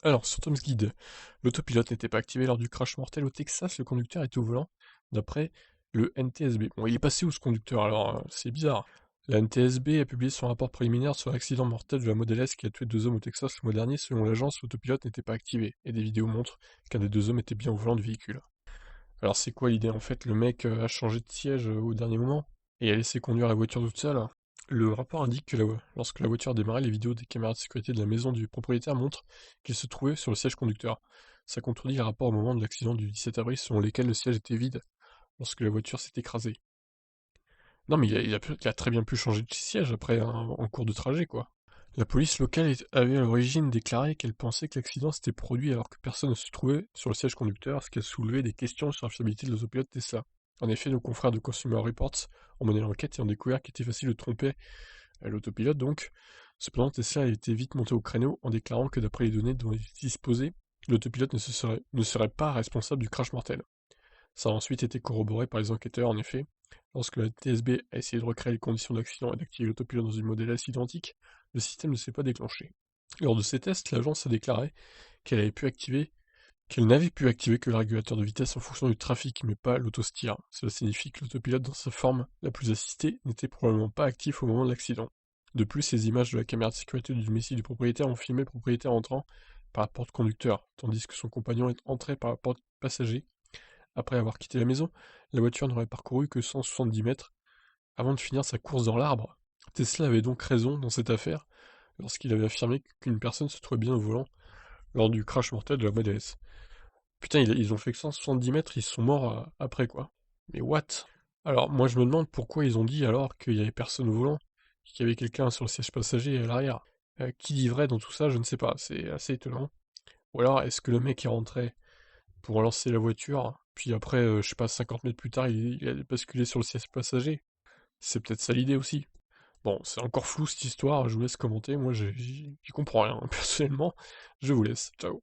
Alors, sur Tom's Guide, l'autopilote n'était pas activé lors du crash mortel au Texas, le conducteur était au volant, d'après le NTSB. Bon, il est passé où ce conducteur alors? C'est bizarre. La NTSB a publié son rapport préliminaire sur l'accident mortel de la Model S qui a tué 2 hommes au Texas le mois dernier. Selon l'agence, l'autopilote n'était pas activé, et des vidéos montrent qu'un des 2 hommes était bien au volant du véhicule. Alors c'est quoi l'idée en fait? Le mec a changé de siège au dernier moment et a laissé conduire la voiture toute seule. Le rapport indique que lorsque la voiture a démarré, les vidéos des caméras de sécurité de la maison du propriétaire montrent qu'il se trouvait sur le siège conducteur. Ça contredit les rapports au moment de l'accident du 17 avril selon lesquels le siège était vide lorsque la voiture s'est écrasée. Non mais il a très bien pu changer de siège après en cours de trajet quoi. La police locale avait à l'origine déclaré qu'elle pensait que l'accident s'était produit alors que personne ne se trouvait sur le siège conducteur, ce qui a soulevé des questions sur la fiabilité de l'autopilote Tesla. En effet, nos confrères de Consumer Reports ont mené l'enquête et ont découvert qu'il était facile de tromper l'autopilote donc. Cependant, Tesla a été vite monté au créneau en déclarant que d'après les données dont il disposait, l'autopilote ne serait pas responsable du crash mortel. Ça a ensuite été corroboré par les enquêteurs, en effet. Lorsque la TSB a essayé de recréer les conditions d'accident et d'activer l'autopilote dans une modèle S identique, le système ne s'est pas déclenché. Lors de ces tests, l'agence a déclaré qu'elle n'avait pu activer que le régulateur de vitesse en fonction du trafic, mais pas l'autosteer. Cela signifie que l'autopilote dans sa forme la plus assistée n'était probablement pas actif au moment de l'accident. De plus, les images de la caméra de sécurité du domicile du propriétaire ont filmé le propriétaire entrant par la porte conducteur, tandis que son compagnon est entré par la porte passager. Après avoir quitté la maison, la voiture n'aurait parcouru que 170 mètres avant de finir sa course dans l'arbre. Tesla avait donc raison dans cette affaire lorsqu'il avait affirmé qu'une personne se trouvait bien au volant lors du crash mortel de la Model S. Putain, ils ont fait que 170 mètres, ils sont morts après quoi. Mais what? Alors moi je me demande pourquoi ils ont dit alors qu'il y avait personne au volant, qu'il y avait quelqu'un sur le siège passager et à l'arrière. Qui dit vrai dans tout ça, je ne sais pas, c'est assez étonnant. Ou alors est-ce que le mec est rentré pour relancer la voiture, puis après, je sais pas, 50 mètres plus tard, il a basculé sur le siège passager? C'est peut-être ça l'idée aussi. Bon, c'est encore flou cette histoire, je vous laisse commenter, moi j'y comprends rien, personnellement. Je vous laisse, ciao.